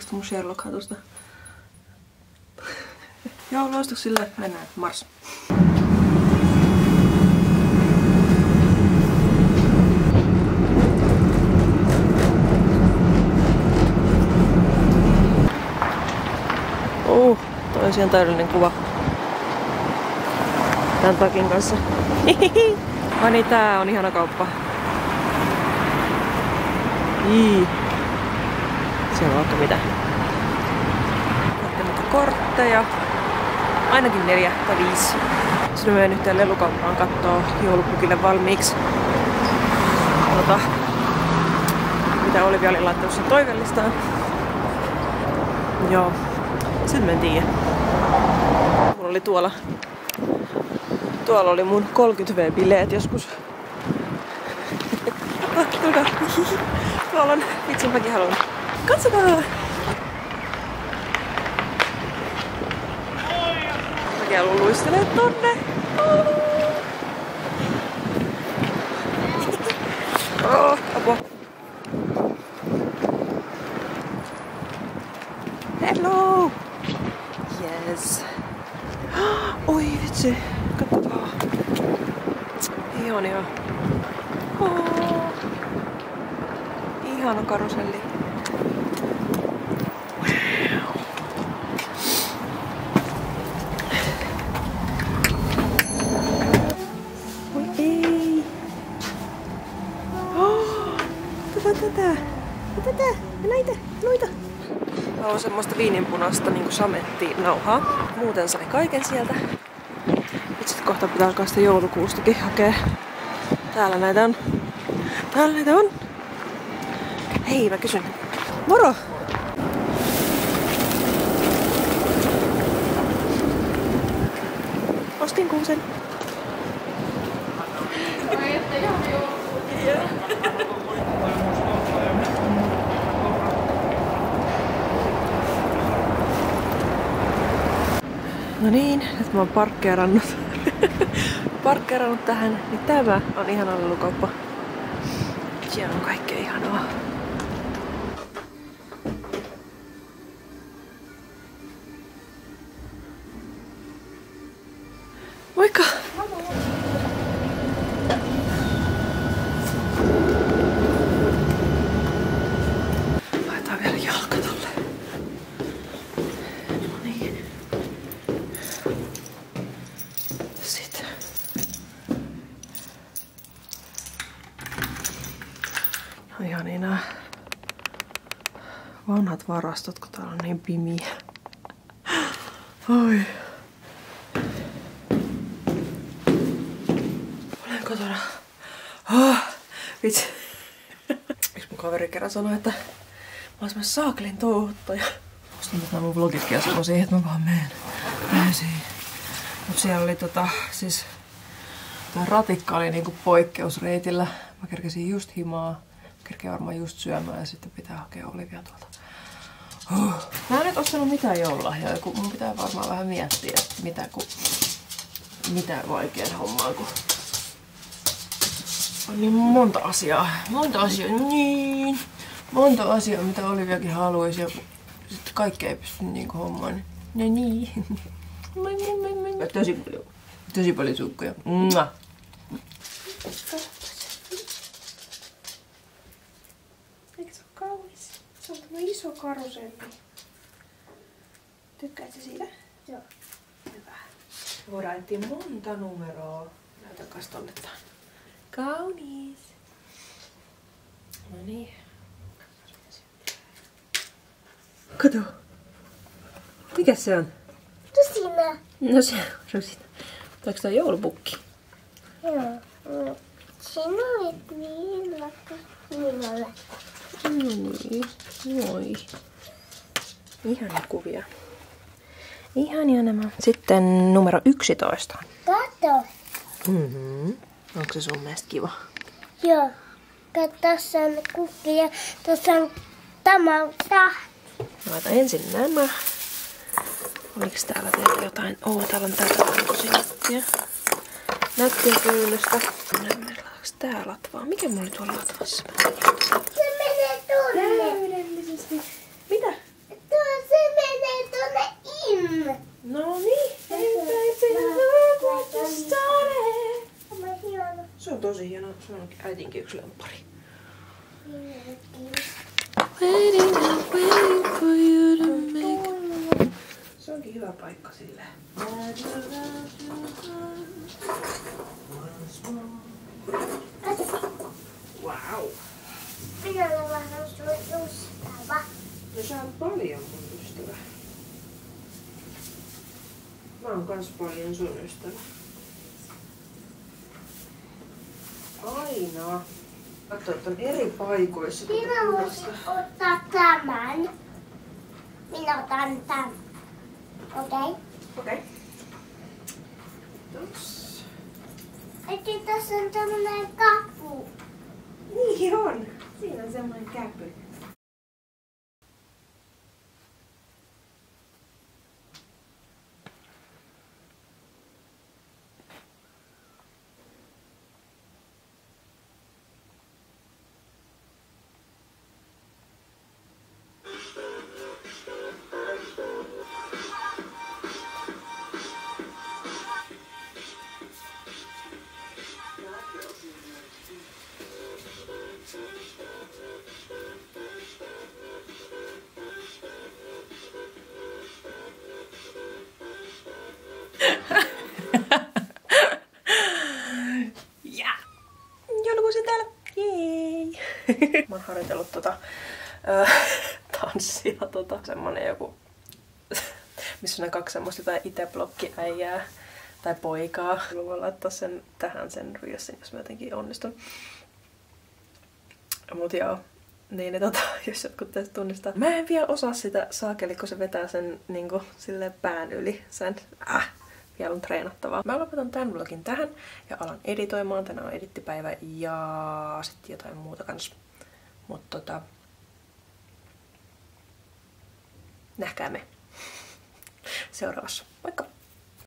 tosta mun Sherlock-hatusta. Joo, loistuksille mennään. Mars. Toi on siihen täydellinen kuva. Tän takin kanssa. Ai niin, tää on ihana kauppa. Siellä on vaikka mitä. Kattelette kortteja. Ainakin 4 tai 5. Sitten menen nyt lelukauppaan kattoo joulupukille valmiiksi. Mitä Olivia oli laittanut sen toivelistaan. Joo. Sitten mä en tiedä. Mulla oli tuolla oli mun 30V-bileet joskus. Tuolla on, vitsi mäkin haluan. Katsokaa! Mäkin haluan luistelee tonne. Apua. Hello! Yes. Oi vitsi, katsokaa. Ihania. Ihana karuselli. Wow. Oi ei. Katsotaan tätä. Ja noita. Tää on semmoista viininpunaista niinku samettinauhaa. Muuten sai kaiken sieltä. Itse kohta pitää alkaa sitä joulukuustakin hakea. Täällä näitä on. Hei, mä kysyn. Moro! Ostin kuusen. No niin, nyt mä oon parkkeerannut tähän, niin tämä on ihana lelukauppa. Siellä on kaikkea ihanaa. Moikka! Laitetaan vielä jalka tolle. Niin. Sitten. No ihan niin nää vanhat varastot, kun täällä on niin pimiä. Oi. Olen kotona. Vitsi. Yksi mun kaveri kerran sanoi, että mä oon semmonen saakelin touhuttaja. Ostin tätä mun vlogitkin ja sanoi siihen, että mä vaan menen siihen. Mut siellä oli siis tää ratikka oli niinku poikkeusreitillä. Mä kerkesin just himaa. Kerkein varmaan just syömään ja sitten pitää hakea Olivia tuolta. Mä en nyt ostanut mitään joululahjaa, kun mun pitää varmaan vähän miettiä, että mitä vaikean hommaa, kun on niin monta asiaa, mitä Oliviakin haluaisi ja sitten kaikkea ei pysty niinku hommaan. Niin. Tosi paljon sukkuja. Eikö se ole kaunis? Se on tämmönen iso karuselli. Tykkäätkö siitä? Joo. Hyvä. Voidaan etsiä monta numeroa. Näytäkäs tonne tän. Kaunis. No niin. Kato. Mikä se on? Rosina. No se on Rosina. Oliko tää joulupukki? Joo. Sinä olet niin rakas minulle. No niin. Moi. Ihania kuvia. Ihania nämä. Sitten numero 11. Kato. Onko se sun mielestä kiva? Joo. Kato, tässä on kukki ja tuossa on tämä tahti. Laitan ensin nämä. Oliks täällä vielä jotain? Täällä on tätä tosi nättiä. Nättiä köynnöstä. Laitaks tää latvaa? Mikä mulla oli tuolla latvassa? Se menee tuonne. Täydellisesti. Mitä? äitinkin yksi lemppari. Se onkin hyvä paikka sille. Wow. Minä olen vähän sun ystävä. No sä oot paljon mun ystävä. Mä oon kans paljon sun ystävä. Aina. Katso, että on eri paikoissa. Minä voisin ottaa tämän. Minä otan tämän. Okei? Okei. Tuossa. Eikö tässä on tämmönen kapu? Niin on. Siinä on semmoinen käpy. Joulukuusi täällä! Jee! Mä oon harjoitellut tanssia, semmonen joku, missä on ne kaksi semmoista jotain itä-blokkiäijää tai poikaa. Mä voin laittaa sen tähän sen reelsin, jos mä jotenkin onnistun. Mut joo, niin jos jotkut tästä tunnistaa. Mä en vielä osaa sitä saakeli, kun se vetää sen niinku silleen pään yli. Sen vielä on treenattavaa. Mä lopetan tämän vlogin tähän ja alan editoimaan. Tänään on edittipäivä ja sitten jotain muuta kans. Mut nähkäämme seuraavassa. Moikka!